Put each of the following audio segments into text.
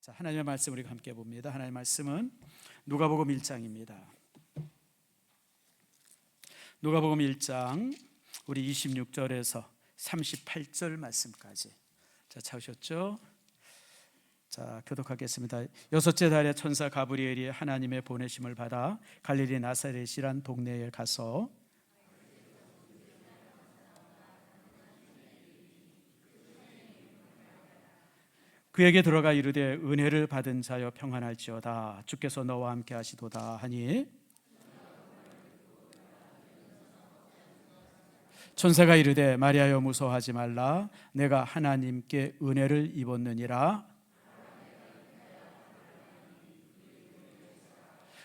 자, 하나님의 말씀 우리가 함께 봅니다. 하나님의 말씀은 누가복음 1장입니다. 누가복음 1장 우리 26절에서 38절 말씀까지. 자, 찾으셨죠? 자, 교독하겠습니다. 여섯째 달에 천사 가브리엘이 하나님의 보내심을 받아 갈릴리 나사렛이란 동네에 가서 그에게 들어가 이르되 은혜를 받은 자여 평안할지어다. 주께서 너와 함께 하시도다 하니 천사가 이르되 마리아여 무서워하지 말라. 내가 하나님께 은혜를 입었느니라.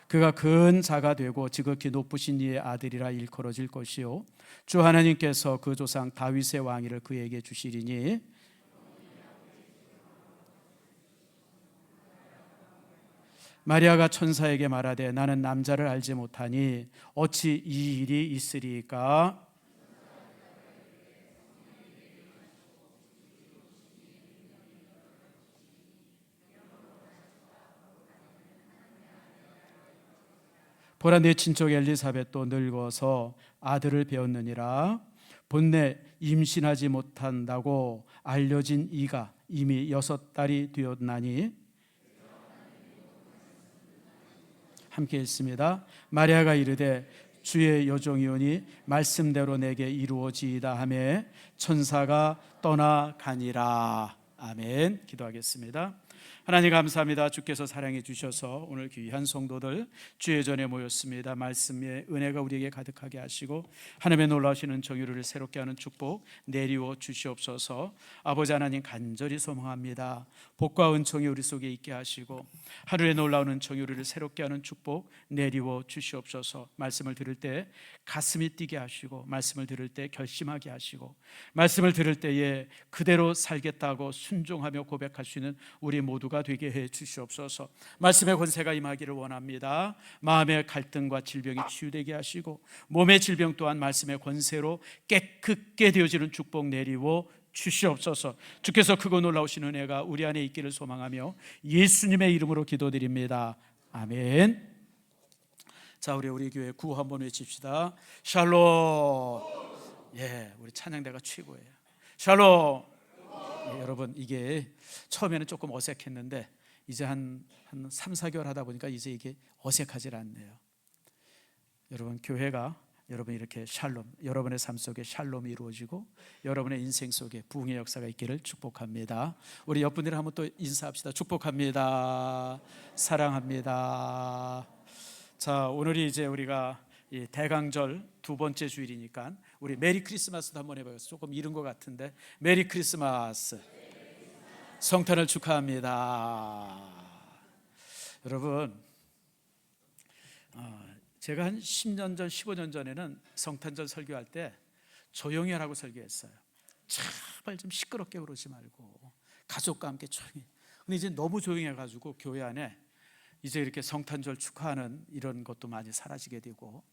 그가 큰 자가 되고 지극히 높으신 이의 아들이라 일컬어질 것이요 주 하나님께서 그 조상 다윗의 왕위를 그에게 주시리니 마리아가 천사에게 말하되 나는 남자를 알지 못하니 어찌 이 일이 있으리까? 보라 내 친척 엘리사벳도 늙어서 아들을 배웠느니라. 본래 임신하지 못한다고 알려진 이가 이미 6달이 되었나니 함께 읽습니다. 마리아가 이르되 주의 여종이오니 말씀대로 내게 이루어지이다 하매 천사가 떠나가니라. 아멘. 기도하겠습니다. 하나님 감사합니다. 주께서 사랑해 주셔서 오늘 귀한 성도들 주의 전에 모였습니다. 말씀의 은혜가 우리에게 가득하게 하시고 하나님의 놀라우시는 정의를 새롭게 하는 축복 내리워 주시옵소서. 아버지 하나님 간절히 소망합니다. 복과 은총이 우리 속에 있게 하시고 하루에 놀라우는 정의를 새롭게 하는 축복 내리워 주시옵소서. 말씀을 들을 때 가슴이 뛰게 하시고 말씀을 들을 때 결심하게 하시고 말씀을 들을 때에 그대로 살겠다고 순종하며 고백할 수 있는 우리 모두가 되게 해 주시옵소서. 말씀의 권세가 임하기를 원합니다. 마음의 갈등과 질병이 치유되게 하시고 몸의 질병 또한 말씀의 권세로 깨끗게 되어지는 축복 내리워 주시옵소서. 주께서 크고 놀라우신 은혜가 우리 안에 있기를 소망하며 예수님의 이름으로 기도드립니다. 아멘. 자, 우리 교회 구호 한번 외칩시다. 샬롬. 예, 우리 찬양대가 최고예요. 샬롬. 예, 여러분 이게 처음에는 조금 어색했는데 이제 한 3, 4개월 하다 보니까 이제 이게 어색하지 않네요. 여러분 교회가 여러분 이렇게 샬롬, 여러분의 삶 속에 샬롬이 이루어지고 여러분의 인생 속에 부흥의 역사가 있기를 축복합니다. 우리 옆분들 한번 또 인사합시다. 축복합니다. 사랑합니다. 자, 오늘이 이제 우리가 이 대강절 두 번째 주일이니까 우리 메리 크리스마스도 한번 해봐요. 조금 이른 것 같은데 메리 크리스마스. 성탄을 축하합니다. 여러분 제가 한 10년 전 15년 전에는 성탄절 설교할 때 조용히 하라고 설교했어요. 제발 좀 시끄럽게 그러지 말고 가족과 함께 조용히. 근데 이제 너무 조용해가지고 교회 안에 이제 이렇게 성탄절 축하하는 이런 것도 많이 사라지게 되고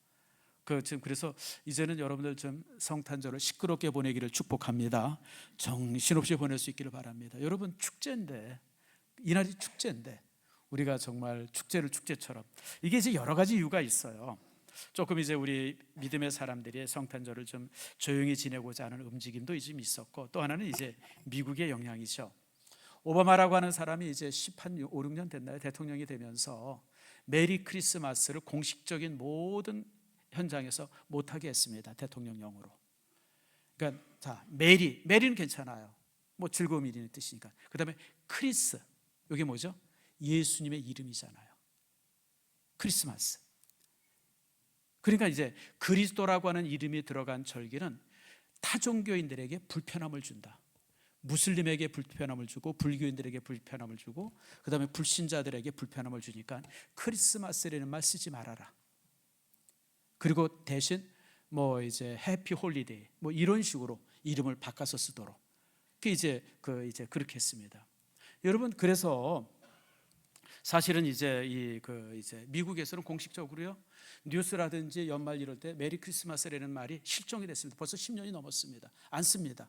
그래서 이제는 여러분들 좀 성탄절을 시끄럽게 보내기를 축복합니다. 정신없이 보낼 수 있기를 바랍니다. 여러분 축제인데 이날이 축제인데 우리가 정말 축제를 축제처럼 이게 이제 여러 가지 이유가 있어요. 조금 이제 우리 믿음의 사람들이 성탄절을 좀 조용히 지내고자 하는 움직임도 좀 있었고 또 하나는 이제 미국의 영향이죠. 오바마라고 하는 사람이 이제 5, 6년 됐나요? 대통령이 되면서 메리 크리스마스를 공식적인 모든 현장에서 못하게 했습니다. 대통령령으로. 그러니까 자, 메리는 괜찮아요. 뭐 즐거움 일이는 뜻이니까. 그 다음에 크리스, 이게 뭐죠? 예수님의 이름이잖아요. 크리스마스. 그러니까 이제 그리스도라고 하는 이름이 들어간 절기는 타종교인들에게 불편함을 준다. 무슬림에게 불편함을 주고 불교인들에게 불편함을 주고 그 다음에 불신자들에게 불편함을 주니까 크리스마스라는 말 쓰지 말아라. 그리고 대신 뭐 이제 해피 홀리데이 뭐 이런 식으로 이름을 바꿔서 쓰도록 이제 그렇게 했습니다. 여러분 그래서 사실은 이제 이제 미국에서는 공식적으로요 뉴스라든지 연말 이럴 때 메리 크리스마스라는 말이 실종이 됐습니다. 벌써 10년이 넘었습니다. 안 씁니다.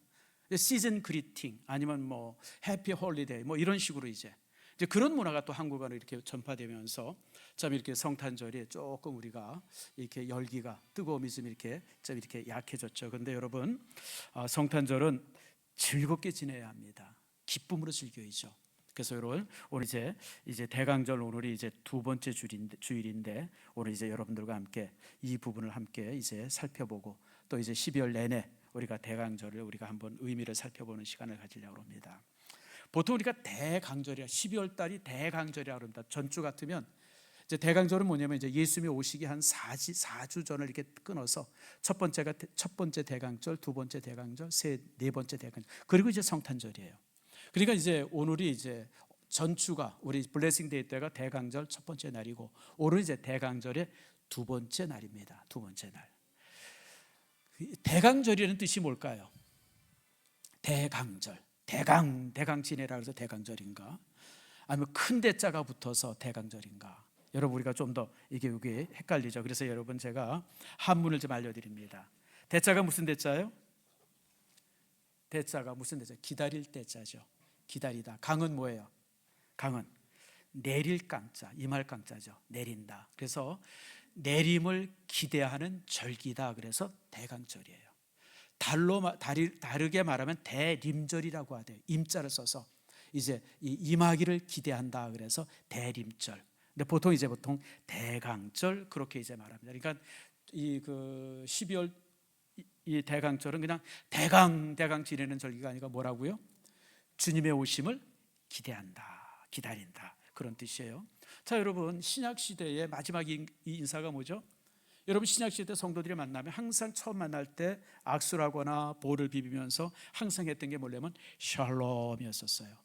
시즌 그리팅 아니면 뭐 해피 홀리데이 뭐 이런 식으로 이제 이제 그런 문화가 또 한국 안에 이렇게 전파되면서 참 이렇게 성탄절에 조금 우리가 이렇게 열기가 뜨거움이 좀 이렇게 약해졌죠. 그런데 여러분, 성탄절은 즐겁게 지내야 합니다. 기쁨으로 즐겨야죠. 그래서 여러분, 오늘 이제 대강절, 오늘이 이제 두 번째 주일인데 오늘 이제 여러분들과 함께 이 부분을 함께 이제 살펴보고 또 이제 12월 내내 우리가 대강절을 우리가 한번 의미를 살펴보는 시간을 가지려고 합니다. 보통 우리가 대강절이야, 12월 달이 대강절이라고 합니다. 전주 같으면 이제 대강절은 뭐냐면 이제 예수님이 오시기 한 4주 전을 이렇게 끊어서 첫 번째 대강절, 두 번째 대강절, 네 번째 대강절, 그리고 이제 성탄절이에요. 그러니까 이제 오늘이 이제 전주가 우리 블레싱 데이 때가 대강절 첫 번째 날이고 오늘 이제 대강절의 두 번째 날입니다. 두 번째 날. 대강절이라는 뜻이 뭘까요? 대강절. 대강 지내라 그래서 대강절인가? 아니면 큰 대자가 붙어서 대강절인가? 여러분, 우리가 좀 더 이게 헷갈리죠. 그래서 여러분, 제가 한문을 좀 알려드립니다. 대자가 무슨 대자예요? 대자가 무슨 대자? 기다릴 대자죠. 기다리다. 강은 뭐예요? 강은 내릴 강자, 임할 강자죠. 내린다. 그래서 내림을 기대하는 절기다. 그래서 대강절이에요. 다르게 말하면 대림절이라고 하대요. 임자를 써서 이제 임하기를 기대한다. 그래서 대림절. 근데 보통 대강절 그렇게 이제 말합니다. 그러니까 이 12월 이 대강절은 그냥 대강 지내는 절기가 아니라 뭐라고요? 주님의 오심을 기대한다, 기다린다, 그런 뜻이에요. 자, 여러분, 신약 시대의 마지막 이 인사가 뭐죠? 여러분, 신약 시대 성도들이 만나면 항상 처음 만날 때 악수를 하거나 볼을 비비면서 항상 했던 게 뭐냐면 샬롬이었었어요.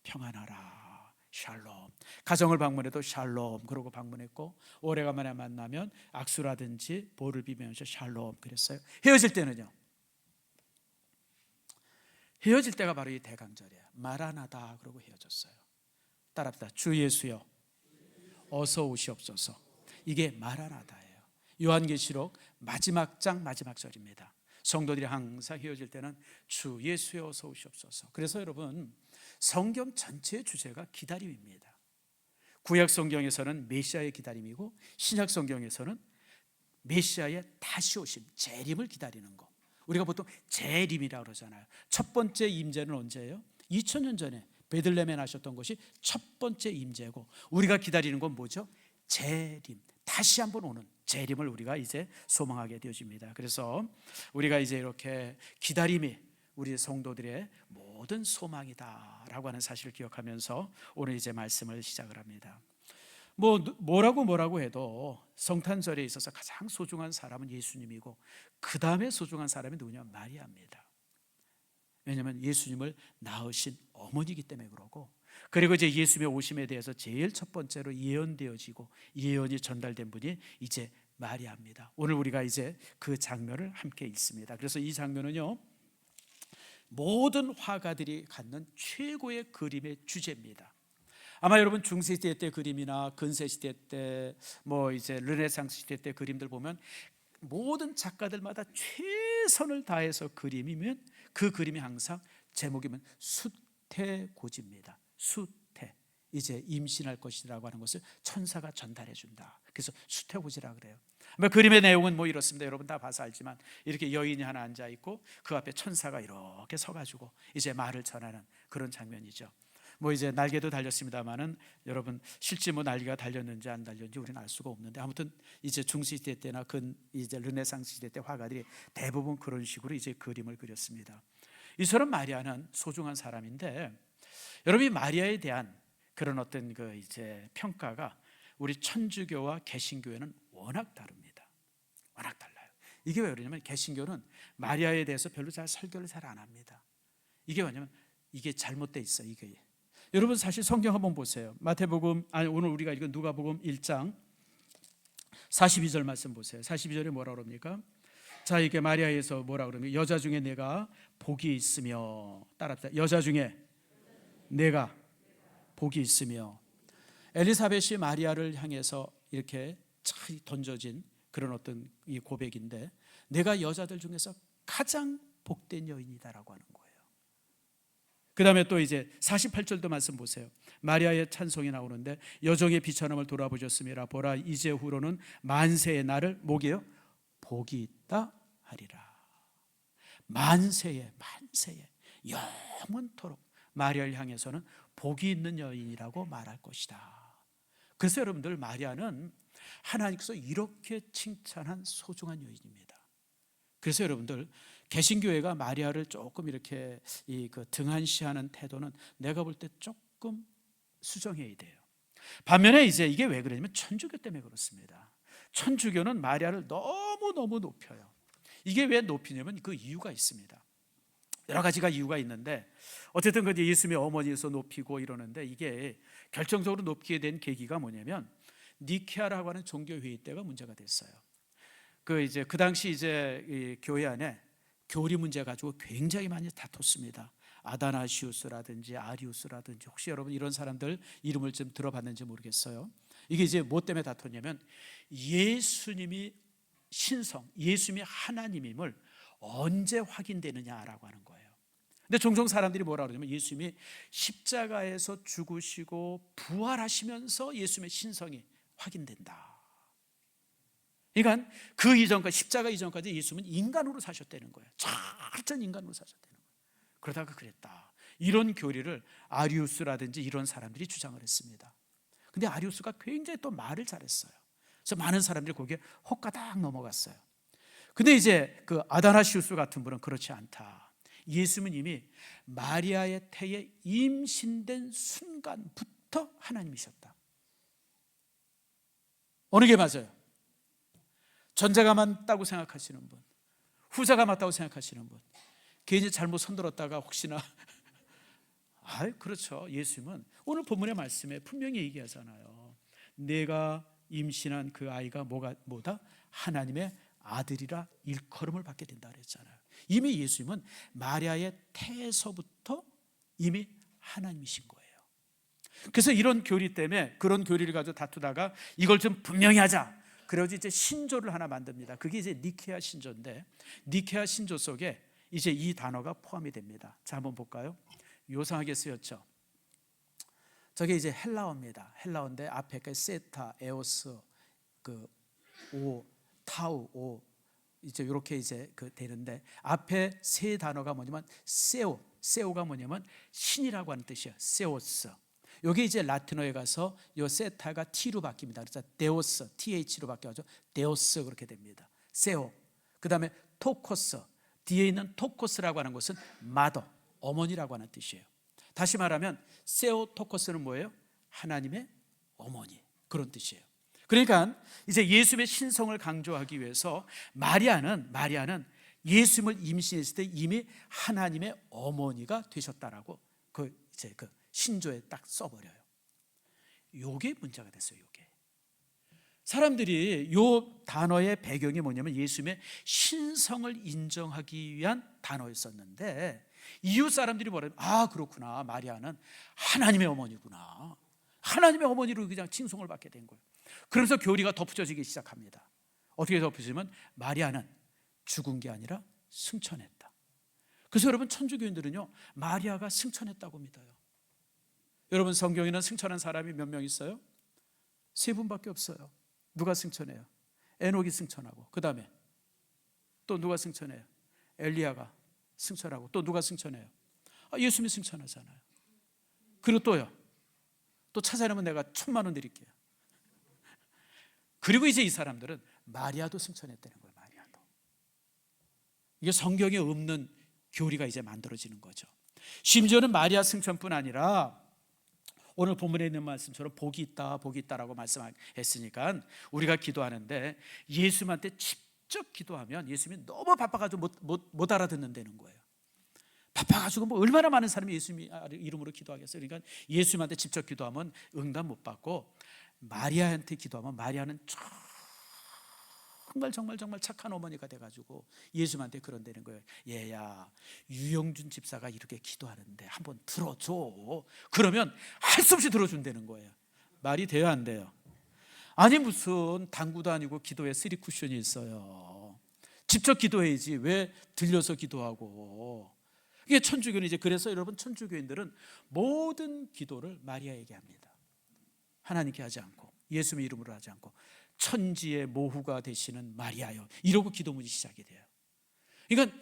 평안하라, 샬롬. 가정을 방문해도 샬롬 그러고 방문했고, 오래간만에 만나면 악수라든지 볼을 비비면서 샬롬 그랬어요. 헤어질 때는요, 헤어질 때가 바로 이 대강절이에요. 마라나다 그러고 헤어졌어요. 따라합시다. 주 예수여 어서 오시옵소서. 이게 마라나다예요. 요한계시록 마지막 장 마지막 절입니다. 성도들이 항상 헤어질 때는 주 예수여 어서 오시옵소서. 그래서 여러분, 성경 전체의 주제가 기다림입니다. 구약 성경에서는 메시아의 기다림이고, 신약 성경에서는 메시아의 다시 오심, 재림을 기다리는 거. 우리가 보통 재림이라고 그러잖아요. 첫 번째 임재는 언제예요? 2000년 전에 베들레헴에 나셨던 것이 첫 번째 임재고, 우리가 기다리는 건 뭐죠? 재림, 다시 한번 오는 재림을 우리가 이제 소망하게 되어집니다. 그래서 우리가 이제 이렇게 기다림이 우리 성도들의 모든 소망이다라고 하는 사실을 기억하면서 오늘 이제 말씀을 시작을 합니다. 뭐라고 해도 성탄절에 있어서 가장 소중한 사람은 예수님이고, 그 다음에 소중한 사람이 누구냐? 마리아입니다. 왜냐하면 예수님을 낳으신 어머니이기 때문에 그러고, 그리고 이제 예수님의 오심에 대해서 제일 첫 번째로 예언되어지고 예언이 전달된 분이 이제 마리아입니다. 오늘 우리가 이제 그 장면을 함께 읽습니다. 그래서 이 장면은요, 모든 화가들이 갖는 최고의 그림의 주제입니다. 아마 여러분 중세시대 때 그림이나 근세시대 때 이제 르네상스 시대 때 그림들 보면 모든 작가들마다 최선을 다해서 그림이면 그 그림이 항상 제목이면 수태고지입니다. 수태, 이제 임신할 것이라고 하는 것을 천사가 전달해 준다. 그래서 수태고지라 그래요. 그림의 내용은 이렇습니다. 여러분 다 봐서 알지만 이렇게 여인이 하나 앉아 있고 그 앞에 천사가 이렇게 서가지고 이제 말을 전하는 그런 장면이죠. 이제 날개도 달렸습니다만은 여러분 실제 날개가 달렸는지 안 달렸는지 우리는 알 수가 없는데, 아무튼 이제 중시시대 때나 이제 르네상스 시대 때 화가들이 대부분 그런 식으로 이제 그림을 그렸습니다. 이 사람 마리아는 소중한 사람인데, 여러분이 마리아에 대한 그런 어떤 이제 평가가 우리 천주교와 개신교회는 워낙 다릅니다. 워낙 달라요. 이게 왜 그러냐면 개신교는 마리아에 대해서 별로 설교를 잘 안 합니다. 이게 뭐냐면 이게 잘못돼 있어. 이게 여러분 사실 성경 한번 보세요. 오늘 우리가 읽은 누가복음 1장 42절 말씀 보세요. 42절에 뭐라 그럽니까? 자, 이게 마리아에서 뭐라 그러면 여자 중에 내가 복이 있으며, 따라합시다. 여자 중에 내가 복이 있으며. 엘리사벳이 마리아를 향해서 이렇게 던져진 그런 어떤 이 고백인데, 내가 여자들 중에서 가장 복된 여인이다라고 하는 거예요. 그 다음에 또 이제 48절도 말씀 보세요. 마리아의 찬송이 나오는데 여종의 비천함을 돌아보셨음이라. 보라, 이제후로는 만세의 날을 뭐게요? 복이 있다 하리라. 만세에 영원토록 마리아를 향해서는 복이 있는 여인이라고 말할 것이다. 그래서 여러분들, 마리아는 하나님께서 이렇게 칭찬한 소중한 여인입니다. 그래서 여러분들, 개신교회가 마리아를 조금 이렇게 등한시하는 태도는 내가 볼 때 조금 수정해야 돼요. 반면에 이제 이게 왜 그러냐면 천주교 때문에 그렇습니다. 천주교는 마리아를 너무 높여요. 이게 왜 높이냐면 그 이유가 있습니다. 여러 가지가 이유가 있는데, 어쨌든 그 예수님의 어머니에서 높이고 이러는데, 이게 결정적으로 높이게 된 계기가 뭐냐면 니케아라고 하는 종교 회의 때가 문제가 됐어요. 그 당시 이 교회 안에 교리 문제 가지고 굉장히 많이 다퉜습니다. 아다나시우스라든지 아리우스라든지, 혹시 여러분 이런 사람들 이름을 좀 들어봤는지 모르겠어요. 이게 이제 뭐 때문에 다퉜냐면 예수님이 신성, 예수님이 하나님임을 언제 확인되느냐라고 하는 거예요. 근데 종종 사람들이 뭐라 그러냐면 예수님이 십자가에서 죽으시고 부활하시면서 예수님의 신성이 확인된다. 그러니까 그 이전까지, 십자가 이전까지 예수님은 인간으로 사셨다는 거예요. 철저한 인간으로 사셨다는 거예요. 그러다가 그랬다. 이런 교리를 아리우스라든지 이런 사람들이 주장을 했습니다. 근데 아리우스가 굉장히 또 말을 잘했어요. 그래서 많은 사람들이 거기에 혹가닥 넘어갔어요. 근데 이제 그 아다나시우스 같은 분은 그렇지 않다. 예수님은 이미 마리아의 태에 임신된 순간부터 하나님이셨다. 어느 게 맞아요? 전자가 맞다고 생각하시는 분, 후자가 맞다고 생각하시는 분, 괜히 잘못 손들었다가 혹시나 그렇죠. 예수님은 오늘 본문의 말씀에 분명히 얘기하잖아요. 내가 임신한 그 아이가 뭐다? 하나님의 아들이라 일컬음을 받게 된다 그랬잖아요. 이미 예수님은 마리아의 태에서부터 이미 하나님이신 거예요. 그래서 이런 교리 때문에, 그런 교리를 가지고 다투다가 이걸 좀 분명히 하자, 그래서 이제 신조를 하나 만듭니다. 그게 이제 니케아 신조인데, 니케아 신조 속에 이제 이 단어가 포함이 됩니다. 자, 한번 볼까요? 요상하게 쓰였죠. 저게 이제 헬라어입니다. 헬라어인데 앞에 세타, 에오스, 타우, 이제 이렇게 이제 되는데, 앞에 세 단어가 뭐냐면 세오가 뭐냐면 신이라고 하는 뜻이에요. 세오스. 여기 이제 라틴어에 가서 요 세타가 T로 바뀝니다. 그래서 데오스, TH로 바뀌어서 데오스 그렇게 됩니다. 세오. 그 다음에 토코스, 뒤에 있는 토코스라고 하는 것은 마더, 어머니라고 하는 뜻이에요. 다시 말하면 세오 토코스는 뭐예요? 하나님의 어머니, 그런 뜻이에요. 그러니까 이제 예수님의 신성을 강조하기 위해서 마리아는 예수님을 임신했을 때 이미 하나님의 어머니가 되셨다라고 이제 신조에 딱 써버려요. 요게 문제가 됐어요. 요게 사람들이 요 단어의 배경이 뭐냐면 예수님의 신성을 인정하기 위한 단어였었는데, 이웃 사람들이 뭐라면 그렇구나, 마리아는 하나님의 어머니구나, 하나님의 어머니로 그냥 칭송을 받게 된 거예요. 그래서 교리가 덧붙여지기 시작합니다. 어떻게 덧붙이면 마리아는 죽은 게 아니라 승천했다. 그래서 여러분, 천주교인들은요 마리아가 승천했다고 믿어요. 여러분, 성경에는 승천한 사람이 몇 명 있어요? 3분밖에 없어요. 누가 승천해요? 에녹이 승천하고, 그 다음에 또 누가 승천해요? 엘리야가 승천하고, 또 누가 승천해요? 예수님이 승천하잖아요. 그리고 또요, 또 찾아내면 내가 1,000만 원 드릴게요. 그리고 이제 이 사람들은 마리아도 승천했다는 거예요. 마리아도. 이게 성경에 없는 교리가 이제 만들어지는 거죠. 심지어는 마리아 승천뿐 아니라 오늘 본문에 있는 말씀처럼 복이 있다라고 말씀했으니까 우리가 기도하는데 예수님한테 직접 기도하면 예수님이 너무 바빠가지고 못 알아듣는다는 거예요. 바빠가지고 얼마나 많은 사람이 예수님 이름으로 기도하겠어요. 그러니까 예수님한테 직접 기도하면 응답 못 받고, 마리아한테 기도하면 마리아는 정말 착한 어머니가 돼가지고 예수님한테 그런다는 거예요. 얘야, 유영준 집사가 이렇게 기도하는데 한번 들어줘. 그러면 할 수 없이 들어준다는 거예요. 말이 돼요, 안 돼요? 아니, 무슨 당구도 아니고 기도에 3쿠션이 있어요. 직접 기도해야지 왜 들려서 기도하고. 이게 천주교는 이제 그래서 여러분 천주교인들은 모든 기도를 마리아에게 합니다. 하나님께 하지 않고 예수님의 이름으로 하지 않고 천지의 모후가 되시는 마리아여 이러고 기도문이 시작이 돼요. 그러니까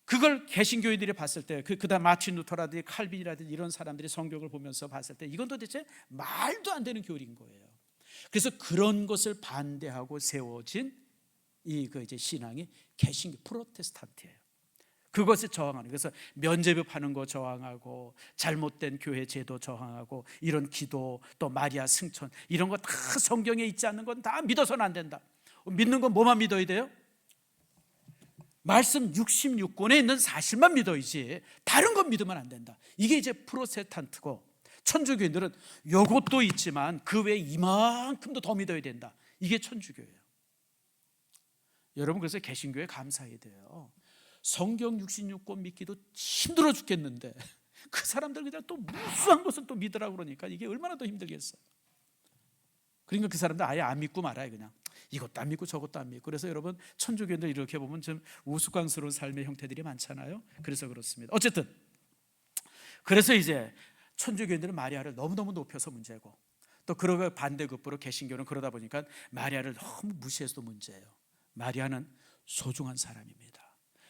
그걸 개신교인들이 봤을 때 그다음 마틴 루터라든지 칼빈이라든지 이런 사람들이 성경을 보면서 봤을 때 이건 도대체 말도 안 되는 교리인 거예요. 그래서 그런 것을 반대하고 세워진 이제 신앙이 개신교 프로테스탄트예요. 그것에 저항하는, 그래서 면죄부 파는 거 저항하고 잘못된 교회 제도 저항하고 이런 기도 또 마리아 승천 이런 거 다 성경에 있지 않는 건 다 믿어서는 안 된다. 믿는 건 뭐만 믿어야 돼요? 말씀 66권에 있는 사실만 믿어야지 다른 건 믿으면 안 된다. 이게 이제 프로테스탄트고, 천주교인들은 요것도 있지만 그 외에 이만큼도 더 믿어야 된다. 이게 천주교예요. 여러분, 그래서 개신교에 감사해야 돼요. 성경 66권 믿기도 힘들어 죽겠는데 그 사람들 그냥 또 무수한 것을 또 믿으라고 그러니까 이게 얼마나 더 힘들겠어요. 그러니까 그 사람들 아예 안 믿고 말아요. 그냥 이것도 안 믿고 저것도 안 믿고. 그래서 여러분 천주교인들 이렇게 보면 좀 우스꽝스러운 삶의 형태들이 많잖아요. 그래서 그렇습니다. 어쨌든 그래서 이제 천주교인들은 마리아를 너무너무 높여서 문제고, 또 그러고 반대급부로 개신교는 그러다 보니까 마리아를 너무 무시해서도 문제예요. 마리아는 소중한 사람입니다.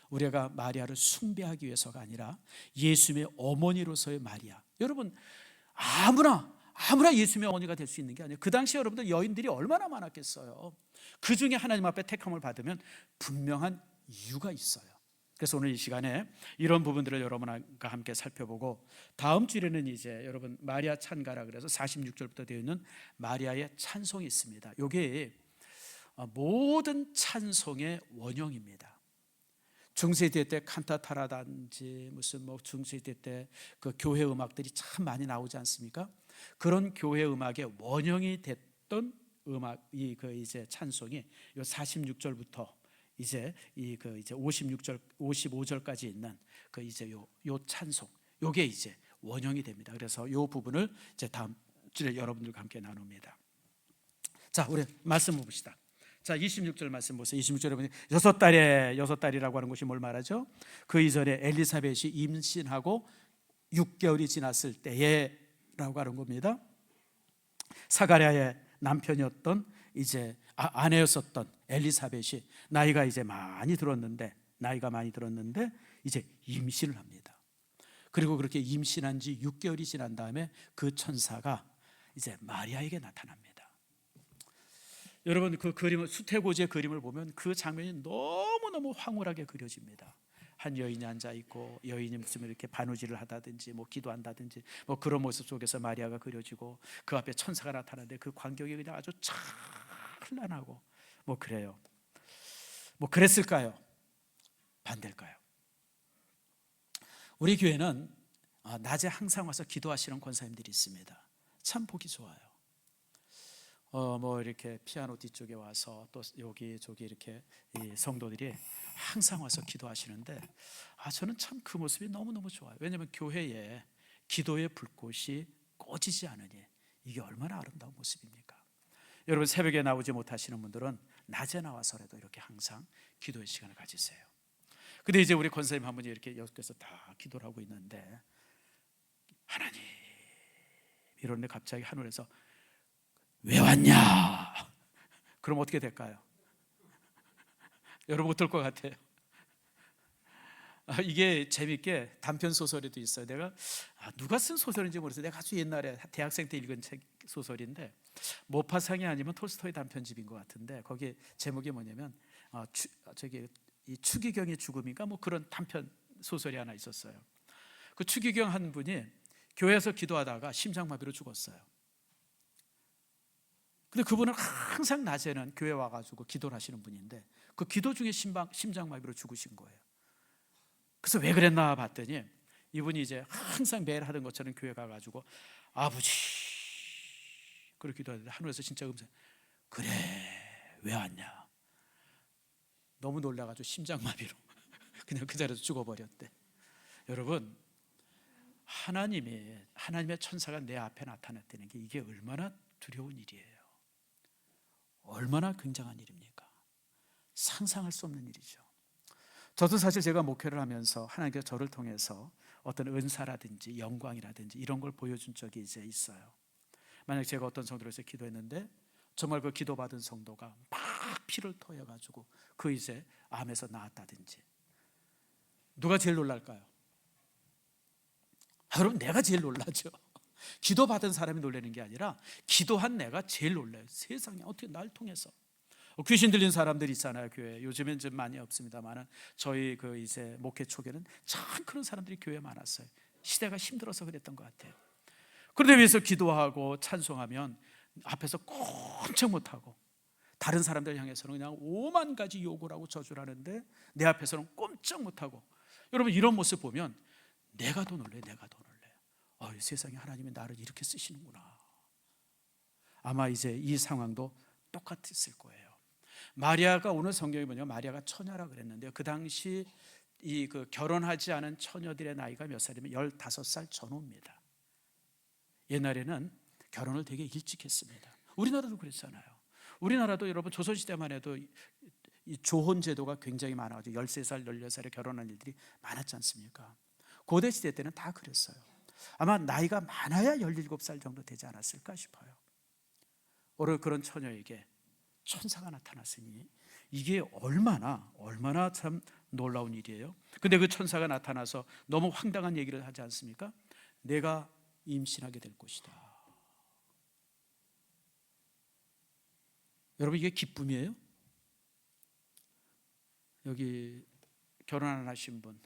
우리가 마리아를 숭배하기 위해서가 아니라 예수님의 어머니로서의 마리아. 여러분 아무나 예수님의 어머니가 될 수 있는 게 아니에요. 그 당시 여러분들 여인들이 얼마나 많았겠어요. 그 중에 하나님 앞에 택함을 받으면 분명한 이유가 있어요. 그래서 오늘 이 시간에 이런 부분들을 여러분과 함께 살펴보고, 다음 주에는 이제 여러분 마리아 찬가라 그래서 46절부터 되어 있는 마리아의 찬송이 있습니다. 이게 모든 찬송의 원형입니다. 중세시대 때 칸타타라든지 무슨 중세시대 때 그 교회 음악들이 참 많이 나오지 않습니까? 그런 교회 음악의 원형이 됐던 음악, 이제 찬송이 요 46절부터 이제 이제 56절 55절까지 있는 이제 요 찬송, 요게 이제 원형이 됩니다. 그래서 요 부분을 이제 다음 주에 여러분들과 함께 나눕니다. 자, 우리 말씀 봅시다. 자, 26절 말씀 보세요. 26절에 보면 여섯 달이라고 하는 것이 뭘 말하죠? 그 이전에 엘리사벳이 임신하고 6개월이 지났을 때에라고 하는 겁니다. 사가랴의 남편이었던 이제 아내였었던 엘리사벳이 나이가 많이 들었는데 이제 임신을 합니다. 그리고 그렇게 임신한 지 6개월이 지난 다음에 그 천사가 이제 마리아에게 나타납니다. 여러분 그 그림을, 수태고지의 그림을 보면 그 장면이 너무너무 황홀하게 그려집니다. 한 여인이 앉아 있고 여인이 무슨 이렇게 바느질을 하다든지 기도한다든지 그런 모습 속에서 마리아가 그려지고 그 앞에 천사가 나타나는데 그 광경이 그냥 아주 찬란하고 그래요. 그랬을까요? 반대일까요? 우리 교회는 낮에 항상 와서 기도하시는 권사님들이 있습니다. 참 보기 좋아요. 이렇게 피아노 뒤쪽에 와서 또 여기 저기 이렇게 이 성도들이 항상 와서 기도하시는데 저는 참 그 모습이 너무너무 좋아요. 왜냐하면 교회에 기도의 불꽃이 꺼지지 않으니 이게 얼마나 아름다운 모습입니까? 여러분 새벽에 나오지 못하시는 분들은 낮에 나와서라도 이렇게 항상 기도의 시간을 가지세요. 근데 이제 우리 권사님 한 분이 이렇게 여기서 다 기도를 하고 있는데 하나님 이러는데 갑자기 하늘에서 왜 왔냐? 그럼 어떻게 될까요? 여러분 어떨 것 같아요? 이게 재밌게 단편 소설에도 있어요. 내가 누가 쓴 소설인지 모르겠어요. 내가 아주 옛날에 대학생 때 읽은 책 소설인데 모파상이 아니면 톨스토이 단편집인 것 같은데 거기 제목이 뭐냐면 이 추기경의 죽음인가 그런 단편 소설이 하나 있었어요. 그 추기경 한 분이 교회에서 기도하다가 심장마비로 죽었어요. 근데 그분은 항상 낮에는 교회 와가지고 기도를 하시는 분인데 그 기도 중에 심장마비로 죽으신 거예요. 그래서 왜 그랬나 봤더니 이분이 이제 항상 매일 하던 것처럼 교회 가가지고 아버지 그렇게 기도하는데 하늘에서 진짜 음성, 그래 왜 왔냐? 너무 놀라가지고 심장마비로 그냥 그 자리에서 죽어버렸대. 여러분 하나님의 천사가 내 앞에 나타났다는 게 이게 얼마나 두려운 일이에요. 얼마나 굉장한 일입니까? 상상할 수 없는 일이죠. 저도 사실 제가 목회를 하면서 하나님께서 저를 통해서 어떤 은사라든지 영광이라든지 이런 걸 보여준 적이 이제 있어요. 만약 제가 어떤 성도를 위해서 기도했는데 정말 그 기도받은 성도가 막 피를 토해가지고 그 이제 암에서 나았다든지, 누가 제일 놀랄까요? 여러분, 내가 제일 놀라죠. 기도받은 사람이 놀라는 게 아니라 기도한 내가 제일 놀라요. 세상에 어떻게 날 통해서. 귀신 들린 사람들 있잖아요, 교회. 요즘엔 좀 많이 없습니다만 저희 그 이제 목회 초기에는 참 그런 사람들이 교회에 많았어요. 시대가 힘들어서 그랬던 것 같아요. 그런데 위해서 기도하고 찬송하면 앞에서 꼼짝 못하고 다른 사람들 향해서는 그냥 5만 가지 욕을 하고 저주를 하는데 내 앞에서는 꼼짝 못하고. 여러분, 이런 모습 보면 내가 더 놀래요. 내가 더 놀래요. 세상에 하나님이 나를 이렇게 쓰시는구나. 아마 이제 이 상황도 똑같았을 거예요. 마리아가, 오늘 성경이 뭐냐면 마리아가 처녀라 그랬는데요, 그 당시 이 그 결혼하지 않은 처녀들의 나이가 몇 살이면 15살 전후입니다. 옛날에는 결혼을 되게 일찍 했습니다. 우리나라도 그랬잖아요. 우리나라도 여러분 조선시대만 해도 이 조혼 제도가 굉장히 많아가지고 13살, 16살에 결혼한 일들이 많았지 않습니까? 고대 시대 때는 다 그랬어요. 아마 나이가 많아야 17살 정도 되지 않았을까 싶어요. 오늘 그런 처녀에게 천사가 나타났으니 이게 얼마나 참 놀라운 일이에요. 근데 그 천사가 나타나서 너무 황당한 얘기를 하지 않습니까? 내가 임신하게 될 것이다. 여러분, 이게 기쁨이에요? 여기 결혼 안 하신 분,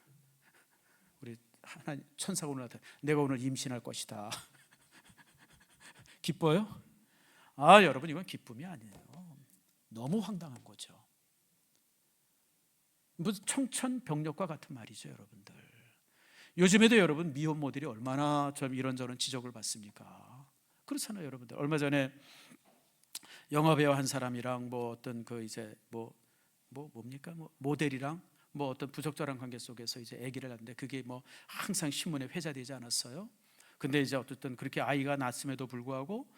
우리 하나님 천사가 오늘 나타나, 내가 오늘 임신할 것이다. 기뻐요? 여러분, 이건 기쁨이 아니에요. 너무 황당한 거죠. 무슨 청천벽력과 같은 말이죠, 여러분들. 요즘에도 여러분 미혼모들이 얼마나 좀 이런저런 지적을 받습니까? 그렇잖아요, 여러분들. 얼마 전에 영화배우 한 사람이랑 뭐 어떤 그 이제 뭡니까? 모델이랑 어떤 부적절한 관계 속에서 이제 아기를 낳는데 그게 항상 신문에 회자되지 않았어요? 근데 이제 어쨌든 그렇게 아이가 낳았음에도 불구하고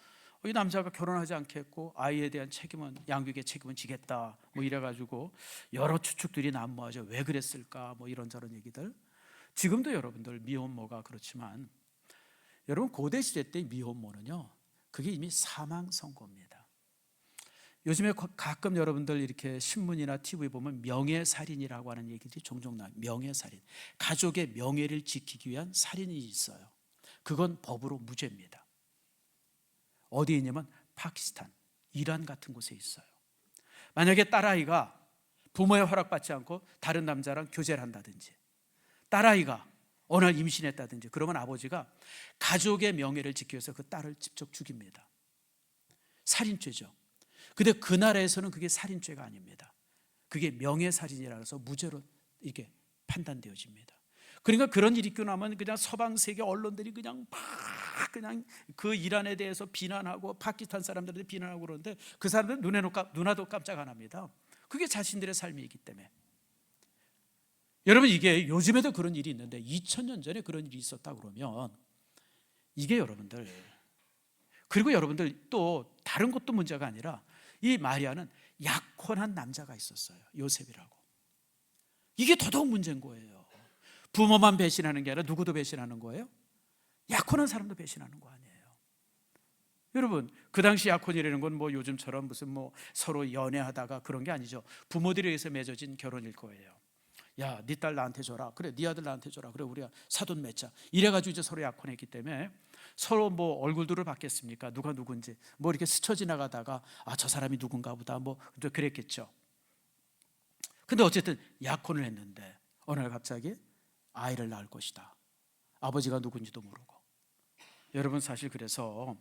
이 남자가 결혼하지 않겠고 아이에 대한 책임은, 양육의 책임은 지겠다 이래가지고 여러 추측들이 난무하죠. 왜 그랬을까 이런저런 얘기들. 지금도 여러분들 미혼모가 그렇지만 여러분, 고대 시대 때 미혼모는요, 그게 이미 사망 선고입니다. 요즘에 가끔 여러분들 이렇게 신문이나 TV 보면 명예살인이라고 하는 얘기들이 종종 나와요. 명예살인, 가족의 명예를 지키기 위한 살인이 있어요. 그건 법으로 무죄입니다. 어디에 있냐면 파키스탄, 이란 같은 곳에 있어요. 만약에 딸아이가 부모의 허락받지 않고 다른 남자랑 교제를 한다든지, 딸아이가 어느 날 임신했다든지, 그러면 아버지가 가족의 명예를 지키기 위해서 그 딸을 직접 죽입니다. 살인죄죠. 근데 그 나라에서는 그게 살인죄가 아닙니다. 그게 명예살인이라 해서 무죄로 이게 판단되어집니다. 그러니까 그런 일이 있고 나면 그냥 서방 세계 언론들이 그냥 그 이란에 대해서 비난하고 파키스탄 사람들한테 비난하고 그러는데 그 사람들은 눈에도 깜짝 안 합니다. 그게 자신들의 삶이기 때문에. 여러분, 이게 요즘에도 그런 일이 있는데 2000년 전에 그런 일이 있었다 그러면 이게 여러분들, 그리고 여러분들 또 다른 것도 문제가 아니라 이 마리아는 약혼한 남자가 있었어요. 요셉이라고. 이게 더더욱 문제인 거예요. 부모만 배신하는 게 아니라 누구도 배신하는 거예요? 약혼한 사람도 배신하는 거 아니에요? 여러분, 그 당시 약혼이라는 건 요즘처럼 무슨 서로 연애하다가 그런 게 아니죠. 부모들에 의해서 맺어진 결혼일 거예요. 야, 네 딸 나한테 줘라. 그래, 네 아들 나한테 줘라. 그래, 우리가 사돈 맺자. 이래가지고 이제 서로 약혼했기 때문에 서로 얼굴들을 봤겠습니까? 누가 누군지 이렇게 스쳐 지나가다가 저 사람이 누군가 보다 그랬겠죠. 근데 어쨌든 약혼을 했는데 어느 날 갑자기 아이를 낳을 것이다. 아버지가 누군지도 모르고. 여러분, 사실 그래서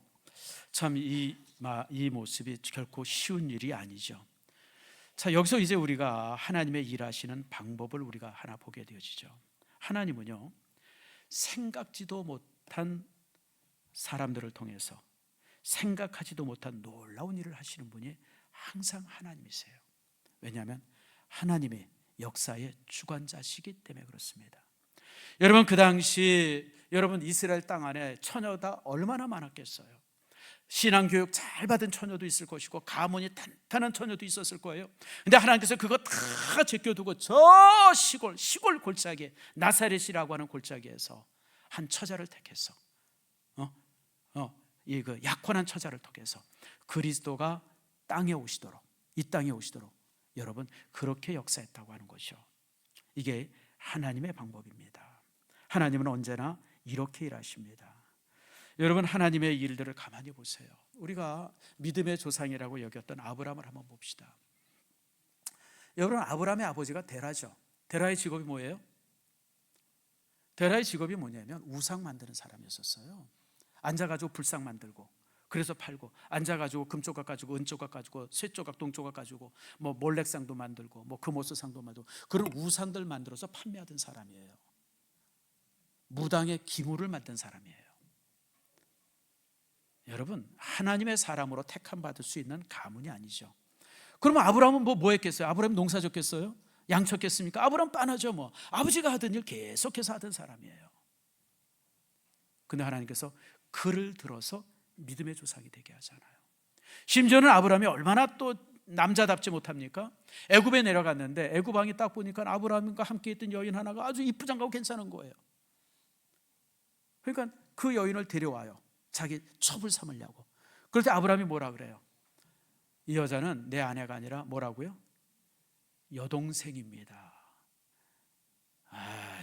참 이 모습이 결코 쉬운 일이 아니죠. 자, 여기서 이제 우리가 하나님의 일하시는 방법을 우리가 하나 보게 되어지죠. 하나님은요, 생각지도 못한 사람들을 통해서 생각하지도 못한 놀라운 일을 하시는 분이 항상 하나님이세요. 왜냐하면 하나님의 역사의 주관자시기 때문에 그렇습니다. 여러분, 그 당시 여러분 이스라엘 땅 안에 처녀가 얼마나 많았겠어요. 신앙교육 잘 받은 처녀도 있을 것이고 가문이 탄탄한 처녀도 있었을 거예요. 근데 하나님께서 그거 다 제껴두고 저 시골 골짜기, 나사렛이라고 하는 골짜기에서 한 처자를 택해서 이 그 약혼한 처자를 통해서 그리스도가 이 땅에 오시도록 여러분 그렇게 역사했다고 하는 것이요. 이게 하나님의 방법입니다. 하나님은 언제나 이렇게 일하십니다. 여러분, 하나님의 일들을 가만히 보세요. 우리가 믿음의 조상이라고 여겼던 아브라함을 한번 봅시다. 여러분, 아브라함의 아버지가 데라죠. 데라의 직업이 뭐예요? 데라의 직업이 뭐냐면 우상 만드는 사람이었어요. 앉아가지고 불상 만들고, 그래서 팔고, 앉아가지고 금조각 가지고 은조각 가지고 쇠조각 동조각 가지고 뭐 몰렉상도 만들고 뭐 금오스상도 만들고 그런 우상들 만들어서 판매하던 사람이에요. 무당의 기물을 만든 사람이에요. 여러분, 하나님의 사람으로 택함 받을 수 있는 가문이 아니죠. 그러면 아브라함은 뭐 했겠어요? 아브라함 농사 졌겠어요? 양 쳤겠습니까? 아브라함 빤하죠. 뭐 아버지가 하던 일 계속해서 하던 사람이에요. 근데 하나님께서 그를 들어서 믿음의 조상이 되게 하잖아요. 심지어는 아브라함이 얼마나 또 남자답지 못합니까? 애굽에 내려갔는데 애굽 왕이 딱 보니까 아브라함과 함께 있던 여인 하나가 아주 이쁘장하고 괜찮은 거예요. 그러니까 그 여인을 데려와요. 자기 첩을 삼으려고. 그럴 때 아브라함이 뭐라 그래요? 이 여자는 내 아내가 아니라 뭐라고요? 여동생입니다.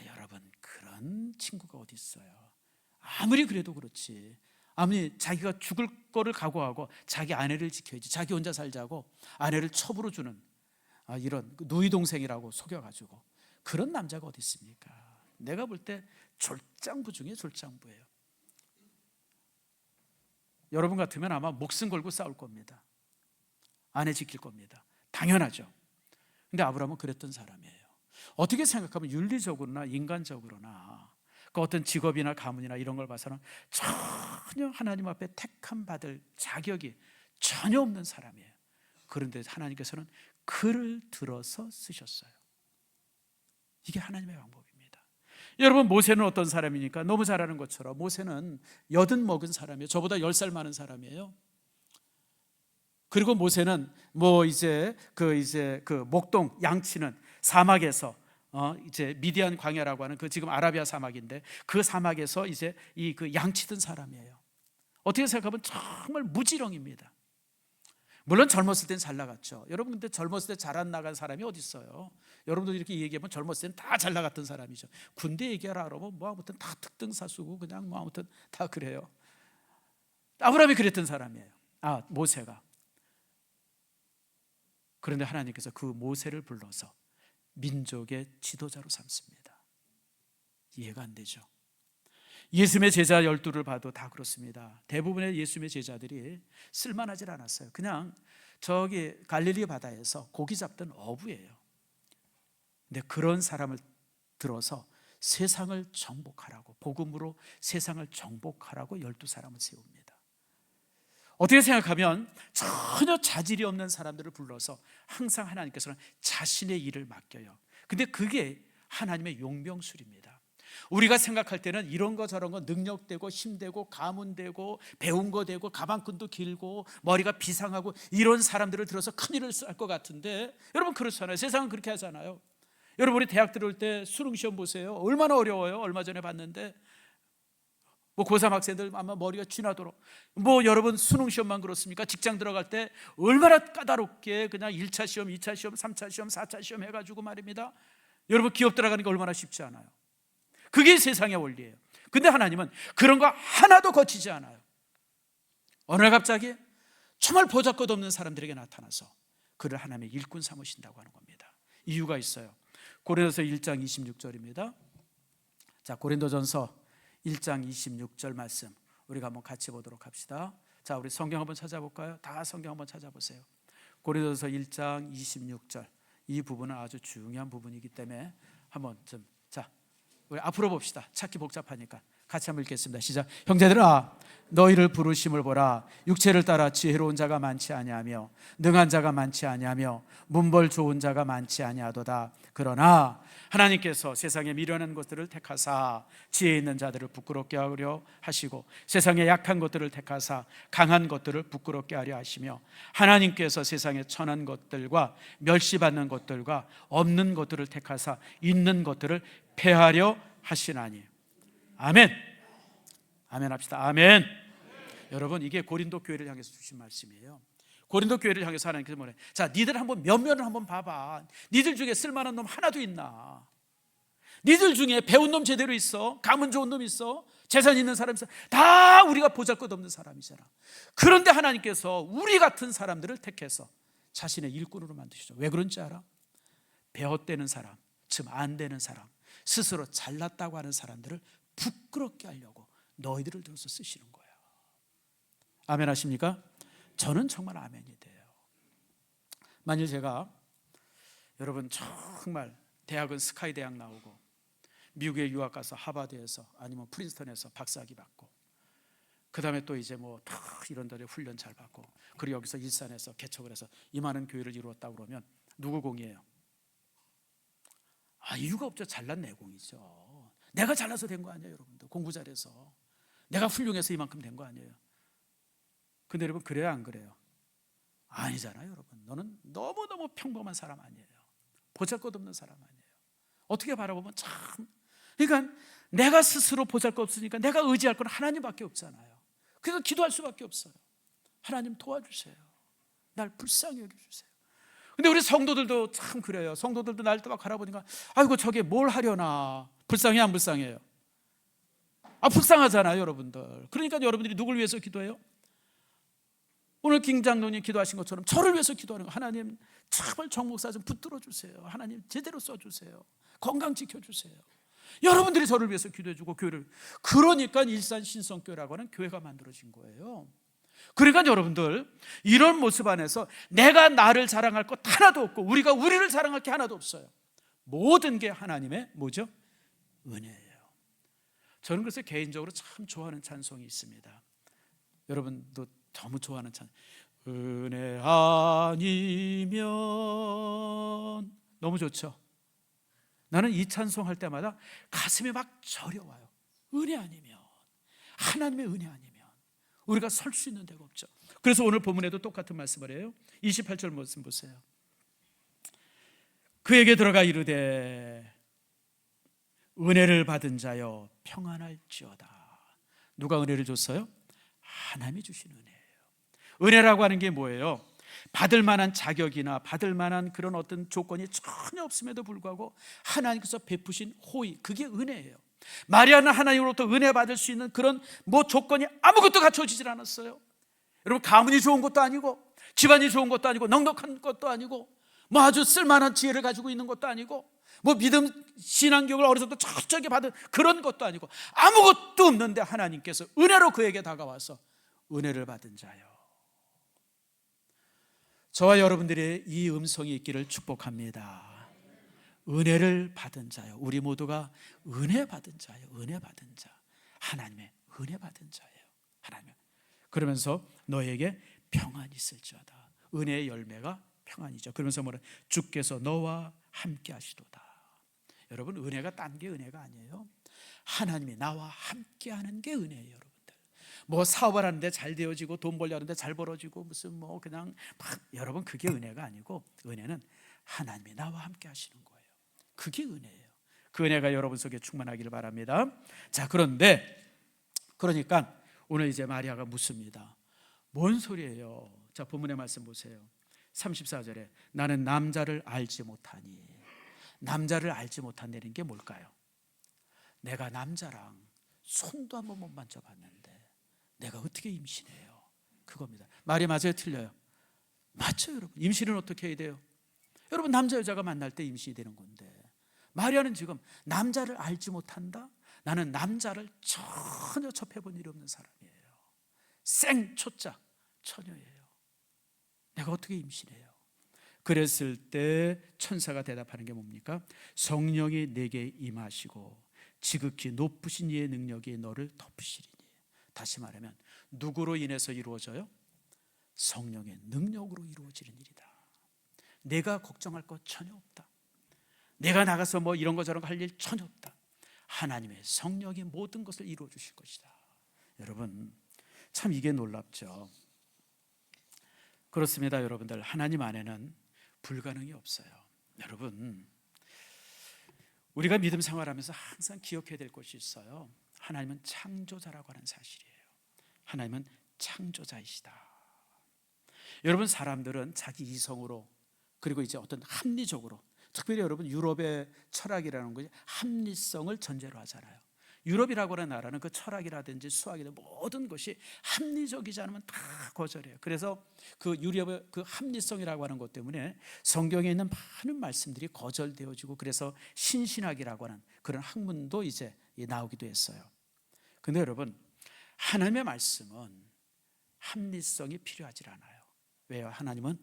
여러분, 그런 친구가 어디 있어요? 아무리 그래도 그렇지, 아무리 자기가 죽을 거를 각오하고 자기 아내를 지켜야지, 자기 혼자 살자고 아내를 첩으로 주는 이런 누이 동생이라고 속여가지고 그런 남자가 어디 있습니까? 내가 볼 때 졸장부 중에 졸장부예요. 여러분 같으면 아마 목숨 걸고 싸울 겁니다. 아내 지킬 겁니다. 당연하죠. 근데 아브라함은 그랬던 사람이에요. 어떻게 생각하면 윤리적으로나 인간적으로나 그 어떤 직업이나 가문이나 이런 걸 봐서는 전혀 하나님 앞에 택함 받을 자격이 전혀 없는 사람이에요. 그런데 하나님께서는 그를 들어서 쓰셨어요. 이게 하나님의 방법입니다. 여러분, 모세는 어떤 사람이니까? 너무 잘 아는 것처럼 모세는 80 먹은 사람이에요. 저보다 10살 많은 사람이에요. 그리고 모세는 그 목동 양치는 사막에서 이제 미디안 광야라고 하는 그 지금 아라비아 사막인데 그 사막에서 이제 그 양치던 사람이에요. 어떻게 생각하면 정말 무지렁입니다. 물론 젊었을 땐 잘 나갔죠. 여러분, 근데 젊었을 때 잘 안 나간 사람이 어디 있어요? 여러분도 이렇게 얘기하면 젊었을 땐 다 잘 나갔던 사람이죠. 군대 얘기하라 그러면 뭐 아무튼 다 특등사수고 그냥 뭐 아무튼 다 그래요. 아브라함이 그랬던 사람이에요. 모세가. 그런데 하나님께서 그 모세를 불러서 민족의 지도자로 삼습니다. 이해가 안 되죠. 예수님의 제자 12를 봐도 다 그렇습니다. 대부분의 예수님의 제자들이 쓸만하지 않았어요. 그냥 저기 갈릴리 바다에서 고기 잡던 어부예요. 근데 그런 사람을 들어서 세상을 정복하라고, 복음으로 세상을 정복하라고 12사람을 세웁니다. 어떻게 생각하면 전혀 자질이 없는 사람들을 불러서 항상 하나님께서는 자신의 일을 맡겨요. 근데 그게 하나님의 용병술입니다. 우리가 생각할 때는 이런 거 저런 거 능력되고 힘되고 가문되고 배운 거 되고 가방끈도 길고 머리가 비상하고 이런 사람들을 들어서 큰일을 할 것 같은데, 여러분 그렇잖아요. 세상은 그렇게 하잖아요. 여러분, 우리 대학 들어올 때 수능시험 보세요. 얼마나 어려워요. 얼마 전에 봤는데 뭐 고3 학생들 아마 머리가 쥐나도록, 뭐 여러분 수능시험만 그렇습니까? 직장 들어갈 때 얼마나 까다롭게 그냥 1차 시험, 2차 시험, 3차 시험, 4차 시험 해가지고 말입니다. 여러분, 기업 들어가는 게 얼마나 쉽지 않아요. 그게 세상의 원리예요. 근데 하나님은 그런 거 하나도 거치지 않아요. 어느 날 갑자기 정말 보잘것없는 사람들에게 나타나서 그를 하나님의 일꾼 삼으신다고 하는 겁니다. 이유가 있어요. 고린도서 1장 26절입니다. 자, 고린도전서 1장 26절 말씀 우리가 한번 같이 보도록 합시다. 자, 우리 성경 한번 찾아볼까요? 다 성경 한번 찾아보세요. 고린도전서 1장 26절, 이 부분은 아주 중요한 부분이기 때문에 한번 좀, 자, 우리 앞으로 봅시다. 찾기 복잡하니까 같이 한번 읽겠습니다. 시작. 형제들아, 너희를 부르심을 보라. 육체를 따라 지혜로운 자가 많지 아니하며 능한 자가 많지 아니하며 문벌 좋은 자가 많지 아니하도다. 그러나 하나님께서 세상에 미련한 것들을 택하사 지혜 있는 자들을 부끄럽게 하려 하시고 세상에 약한 것들을 택하사 강한 것들을 부끄럽게 하려 하시며 하나님께서 세상에 천한 것들과 멸시받는 것들과 없는 것들을 택하사 있는 것들을 폐하려 하시나니. 아멘. 아멘 합시다. 아멘. 여러분, 이게 고린도 교회를 향해서 주신 말씀이에요. 고린도 교회를 향해서 하나님께서 뭐래? 자, 니들 한번 면면을 한번 봐봐. 니들 중에 쓸만한 놈 하나도 있나? 니들 중에 배운 놈 제대로 있어? 가문 좋은 놈 있어? 재산 있는 사람 있어? 다 우리가 보잘것없는 사람이잖아. 그런데 하나님께서 우리 같은 사람들을 택해서 자신의 일꾼으로 만드시죠. 왜 그런지 알아? 베어떼는 사람, 즉 안 되는 사람, 스스로 잘났다고 하는 사람들을 부끄럽게 하려고 너희들을 들어서 쓰시는 거예요. 아멘 하십니까? 저는 정말 아멘이 돼요. 만일 제가 여러분 정말 대학은 스카이 대학 나오고 미국에 유학 가서 하버드에서 아니면 프린스턴에서 박사학위 받고 그 다음에 또 이제 뭐 이런 데를 훈련 잘 받고 그리고 여기서 일산에서 개척을 해서 이 많은 교회를 이루었다고 그러면 누구 공이에요? 이유가 없죠. 잘난 내 공이죠. 내가 잘나서 된 거 아니에요. 여러분들 공부 잘해서 내가 훌륭해서 이만큼 된 거 아니에요. 근데 여러분, 그래요 안 그래요? 아니잖아요. 여러분, 너는 너무너무 평범한 사람 아니에요. 보잘것없는 사람 아니에요. 어떻게 바라보면 참, 그러니까 내가 스스로 보잘것없으니까 내가 의지할 건 하나님밖에 없잖아요. 그래서 기도할 수밖에 없어요. 하나님 도와주세요. 날 불쌍히 여겨주세요. 근데 우리 성도들도 참 그래요. 성도들도 날 또 막 바라보니까 아이고 저게 뭘 하려나. 불쌍해 안 불쌍해요? 불쌍하잖아요 여러분들. 그러니까 여러분들이 누굴 위해서 기도해요? 오늘 김 장로님 기도하신 것처럼 저를 위해서 기도하는 거. 하나님 제발 정 목사 좀 붙들어 주세요. 하나님 제대로 써주세요. 건강 지켜주세요. 여러분들이 저를 위해서 기도해주고 교회를, 그러니까 일산 신성교회라고 하는 교회가 만들어진 거예요. 그러니까 여러분들, 이런 모습 안에서 내가 나를 자랑할 것 하나도 없고 우리가 우리를 자랑할 게 하나도 없어요. 모든 게 하나님의 뭐죠? 은혜예요. 저는 그래서 개인적으로 참 좋아하는 찬송이 있습니다. 여러분도 너무 좋아하는 찬송, 은혜 아니면, 너무 좋죠. 나는 이 찬송 할 때마다 가슴이 막 저려와요. 은혜 아니면, 하나님의 은혜 아니면 우리가 설 수 있는 데가 없죠. 그래서 오늘 본문에도 똑같은 말씀을 해요. 28절 말씀 보세요. 그에게 들어가 이르되 은혜를 받은 자여 평안할지어다. 누가 은혜를 줬어요? 하나님이 주신 은혜예요. 은혜라고 하는 게 뭐예요? 받을 만한 자격이나 받을 만한 그런 어떤 조건이 전혀 없음에도 불구하고 하나님께서 베푸신 호의, 그게 은혜예요. 마리아는 하나님으로부터 은혜 받을 수 있는 그런 뭐 조건이 아무것도 갖춰지질 않았어요. 여러분, 가문이 좋은 것도 아니고 집안이 좋은 것도 아니고 넉넉한 것도 아니고 뭐 아주 쓸만한 지혜를 가지고 있는 것도 아니고 뭐 믿음 신앙교육을 어려서부터 철저하게 받은 그런 것도 아니고 아무것도 없는데 하나님께서 은혜로 그에게 다가와서 은혜를 받은 자요. 저와 여러분들의 이 음성이 있기를 축복합니다. 은혜를 받은 자요. 우리 모두가 은혜 받은 자요. 은혜 받은 자. 하나님의 은혜 받은 자예요. 하나님. 그러면서 너에게 평안이 있을지어다. 은혜의 열매가 평안이죠. 그러면서 뭐래? 주께서 너와 함께 하시도다. 여러분, 은혜가 딴 게 은혜가 아니에요. 하나님이 나와 함께 하는 게 은혜예요, 여러분들. 뭐 사업을 하는데 잘 되어지고 돈 벌려 하는데 잘 벌어지고 무슨 뭐 그냥 막, 여러분, 그게 은혜가 아니고 은혜는 하나님이 나와 함께 하시는 거예요. 그게 은혜예요. 그 은혜가 여러분 속에 충만하기를 바랍니다. 자, 그러니까 오늘 이제 마리아가 묻습니다. 뭔 소리예요? 자, 본문의 말씀 보세요. 34절에 나는 남자를 알지 못하니. 남자를 알지 못한다는 게 뭘까요? 내가 남자랑 손도 한번 못 만져봤는데 내가 어떻게 임신해요? 그겁니다. 말이 맞아요? 틀려요? 맞죠, 여러분. 임신은 어떻게 해야 돼요? 여러분, 남자 여자가 만날 때 임신이 되는 건데 마리아는 지금 남자를 알지 못한다? 나는 남자를 전혀 접해본 일이 없는 사람이에요. 생초자 처녀예요. 내가 어떻게 임신해요? 그랬을 때 천사가 대답하는 게 뭡니까? 성령이 내게 임하시고 지극히 높으신 이의 능력이 너를 덮으시리니. 다시 말하면 누구로 인해서 이루어져요? 성령의 능력으로 이루어지는 일이다. 내가 걱정할 것 전혀 없다. 내가 나가서 뭐 이런 거 저런 거 할 일 전혀 없다. 하나님의 성령이 모든 것을 이루어 주실 것이다. 여러분, 참 이게 놀랍죠. 그렇습니다. 여러분들, 하나님 안에는 불가능이 없어요. 여러분, 우리가 믿음 생활하면서 항상 기억해야 될 것이 있어요. 하나님은 창조자라고 하는 사실이에요. 하나님은 창조자이시다. 여러분, 사람들은 자기 이성으로, 그리고 이제 어떤 합리적으로, 특별히 여러분 유럽의 철학이라는 것이 합리성을 전제로 하잖아요. 유럽이라고 하는 나라는 그 철학이라든지 수학이든 모든 것이 합리적이지 않으면 다 거절해요. 그래서 그 유럽의 그 합리성이라고 하는 것 때문에 성경에 있는 많은 말씀들이 거절되어지고, 그래서 신신학이라고 하는 그런 학문도 이제 나오기도 했어요. 근데 여러분, 하나님의 말씀은 합리성이 필요하지 않아요. 왜요? 하나님은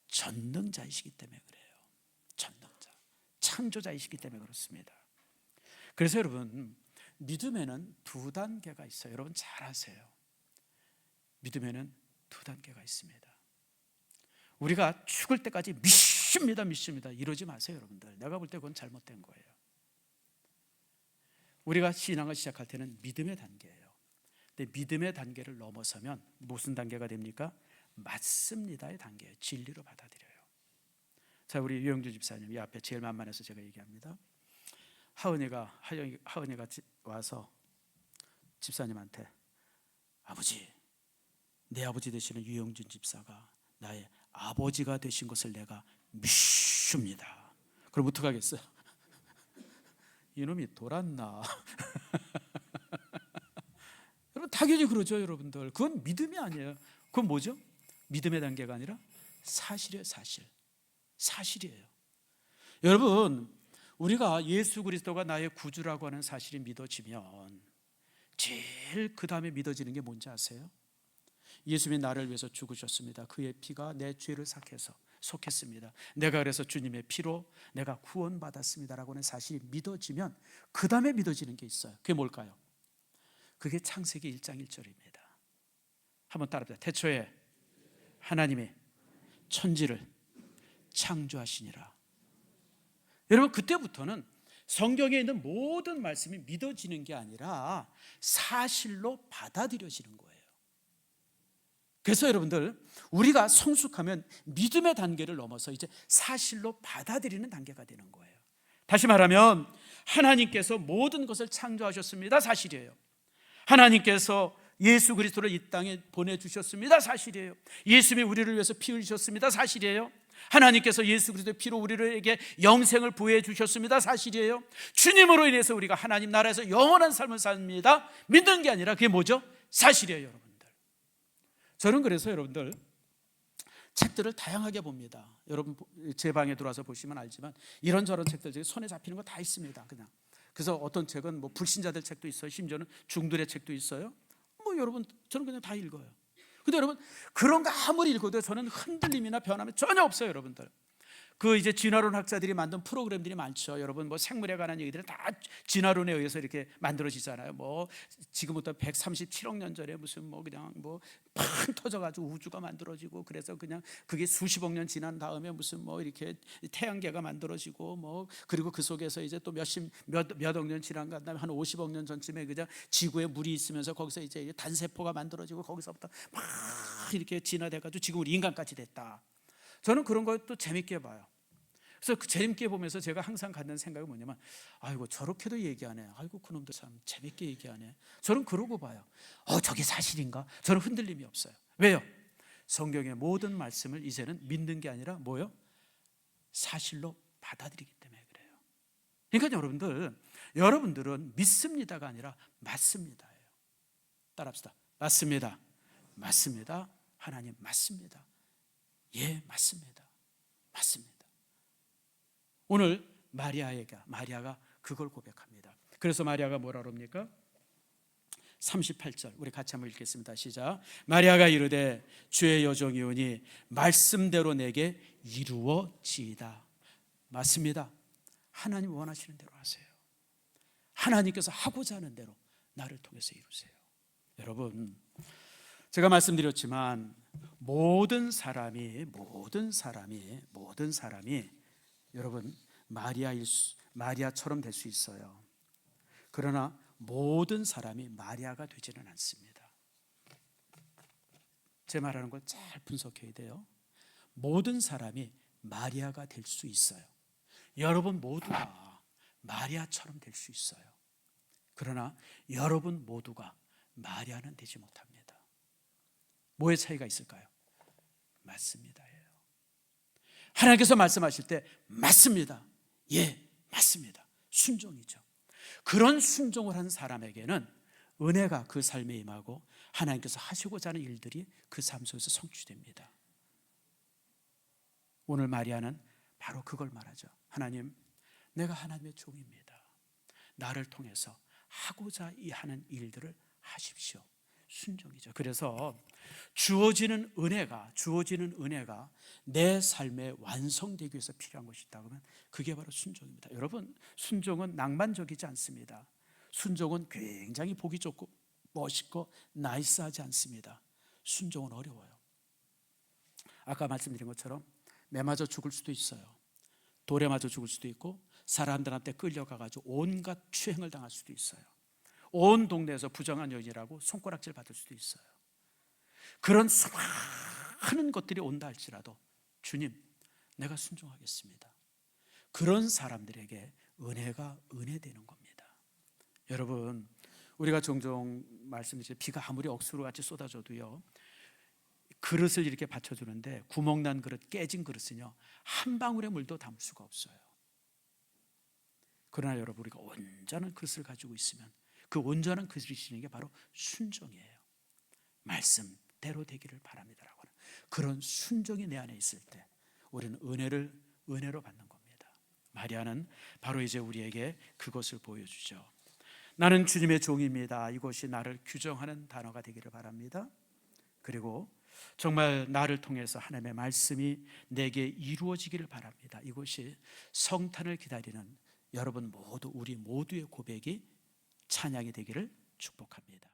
전능자이시기 때문에 그래요. 전능자, 창조자이시기 때문에 그렇습니다. 그래서 여러분, 믿음에는 두 단계가 있어요. 여러분 잘 아세요. 믿음에는 두 단계가 있습니다. 우리가 죽을 때까지 믿습니다 이러지 마세요. 여러분들, 내가 볼 때 그건 잘못된 거예요. 우리가 신앙을 시작할 때는 믿음의 단계예요. 근데 믿음의 단계를 넘어서면 무슨 단계가 됩니까? 맞습니다의 단계예요. 진리로 받아들여요. 자, 우리 유영준 집사님 이 앞에 제일 만만해서 제가 얘기합니다. 하은이가 와서 집사님한테, 아버지, 내 아버지 되시는 유영준 집사가 나의 아버지가 되신 것을 내가 믿습니다. 그럼 어떡하겠어요? 이놈이 돌았나? 여러분, 당연히 그러죠. 여러분들, 그건 믿음이 아니에요. 그건 뭐죠? 믿음의 단계가 아니라 사실이에요. 사실이에요. 여러분, 우리가 예수 그리스도가 나의 구주라고 하는 사실이 믿어지면 제일 그 다음에 믿어지는 게 뭔지 아세요? 예수님이 나를 위해서 죽으셨습니다. 그의 피가 내 죄를 속했습니다. 내가 그래서 주님의 피로 내가 구원받았습니다라고 하는 사실이 믿어지면 그 다음에 믿어지는 게 있어요. 그게 뭘까요? 그게 창세기 1장 1절입니다. 한번 따라합니다. 태초에 하나님이 천지를 창조하시니라. 여러분, 그때부터는 성경에 있는 모든 말씀이 믿어지는 게 아니라 사실로 받아들여지는 거예요. 그래서 여러분들, 우리가 성숙하면 믿음의 단계를 넘어서 이제 사실로 받아들이는 단계가 되는 거예요. 다시 말하면 하나님께서 모든 것을 창조하셨습니다. 사실이에요. 하나님께서 예수 그리스도를 이 땅에 보내주셨습니다. 사실이에요. 예수님이 우리를 위해서 피 흘리셨습니다. 사실이에요. 하나님께서 예수 그리스도의 피로 우리에게 영생을 부여해 주셨습니다. 사실이에요. 주님으로 인해서 우리가 하나님 나라에서 영원한 삶을 삽니다. 믿는 게 아니라 그게 뭐죠? 사실이에요. 여러분들, 저는 그래서 여러분들 책들을 다양하게 봅니다. 여러분 제 방에 들어와서 보시면 알지만 이런저런 책들 중에 손에 잡히는 거 다 있습니다. 그냥. 그래서 어떤 책은 뭐 불신자들 책도 있어요. 심지어는 중들의 책도 있어요. 뭐 여러분, 저는 그냥 다 읽어요. 근데 여러분, 그런 거 아무리 읽어도 저는 흔들림이나 변함이 전혀 없어요. 여러분들, 그 이제 진화론 학자들이 만든 프로그램들이 많죠. 여러분, 뭐 생물에 관한 얘기들은 다 진화론에 의해서 이렇게 만들어지잖아요. 뭐 지금부터 137억 년 전에 무슨 뭐 그냥 뭐 팡 터져가지고 우주가 만들어지고, 그래서 그냥 그게 수십억 년 지난 다음에 무슨 뭐 이렇게 태양계가 만들어지고, 뭐 그리고 그 속에서 이제 또 몇억 년 지난 다음에 한 50억 년 전쯤에 그냥 지구에 물이 있으면서 거기서 이제 단세포가 만들어지고, 거기서부터 막 이렇게 진화돼가지고 지금 우리 인간까지 됐다. 저는 그런 것도 재밌게 봐요. 그래서 그 재밌게 보면서 제가 항상 갖는 생각이 뭐냐면, 아이고 저렇게도 얘기하네, 아이고 그놈들 참 재밌게 얘기하네. 저는 그러고 봐요. 저게 사실인가? 저는 흔들림이 없어요. 왜요? 성경의 모든 말씀을 이제는 믿는 게 아니라 뭐요? 사실로 받아들이기 때문에 그래요. 그러니까 여러분들은 믿습니다가 아니라 맞습니다예요. 따라합시다. 맞습니다. 맞습니다. 하나님 맞습니다. 예, 맞습니다. 맞습니다. 오늘 마리아가 그걸 고백합니다. 그래서 마리아가 뭐라 그럽니까? 38절 우리 같이 한번 읽겠습니다. 시작. 마리아가 이르되 주의 여종이오니 말씀대로 내게 이루어지이다. 맞습니다. 하나님 원하시는 대로 하세요. 하나님께서 하고자 하는 대로 나를 통해서 이루세요. 여러분, 제가 말씀드렸지만 모든 사람이 여러분 마리아처럼 될 수 있어요. 그러나 모든 사람이 마리아가 되지는 않습니다. 제 말하는 걸 잘 분석해야 돼요. 모든 사람이 마리아가 될 수 있어요. 여러분 모두가 마리아처럼 될 수 있어요. 그러나 여러분 모두가 마리아는 되지 못합니다. 뭐의 차이가 있을까요? 맞습니다예요. 하나님께서 말씀하실 때 맞습니다. 예, 맞습니다. 순종이죠. 그런 순종을 한 사람에게는 은혜가 그 삶에 임하고 하나님께서 하시고자 하는 일들이 그 삶 속에서 성취됩니다. 오늘 마리아는 바로 그걸 말하죠. 하나님, 내가 하나님의 종입니다. 나를 통해서 하고자 하는 일들을 하십시오. 순종이죠. 그래서 주어지는 은혜가 내 삶에 완성되기 위해서 필요한 것이 있다고 하면 그게 바로 순종입니다. 여러분, 순종은 낭만적이지 않습니다. 순종은 굉장히 보기 좋고 멋있고 나이스하지 않습니다. 순종은 어려워요. 아까 말씀드린 것처럼 매 맞아 죽을 수도 있어요. 돌에 맞아 죽을 수도 있고 사람들한테 끌려가가지고 온갖 추행을 당할 수도 있어요. 온 동네에서 부정한 여인이라고 손가락질 받을 수도 있어요. 그런 수많은 것들이 온다 할지라도 주님, 내가 순종하겠습니다. 그런 사람들에게 은혜가 은혜되는 겁니다. 여러분, 우리가 종종 말씀드리죠. 비가 아무리 억수로같이 쏟아져도요, 그릇을 이렇게 받쳐주는데 구멍난 그릇, 깨진 그릇은요 한 방울의 물도 담을 수가 없어요. 그러나 여러분, 우리가 온전한 그릇을 가지고 있으면 그 온전한 그릇이시는 게 바로 순종이에요. 말씀대로 되기를 바랍니다라고 하는 그런 순종이 내 안에 있을 때 우리는 은혜로 받는 겁니다. 마리아는 바로 이제 우리에게 그것을 보여주죠. 나는 주님의 종입니다. 이것이 나를 규정하는 단어가 되기를 바랍니다. 그리고 정말 나를 통해서 하나님의 말씀이 내게 이루어지기를 바랍니다. 이것이 성탄을 기다리는 여러분 모두, 우리 모두의 고백이 찬양이 되기를 축복합니다.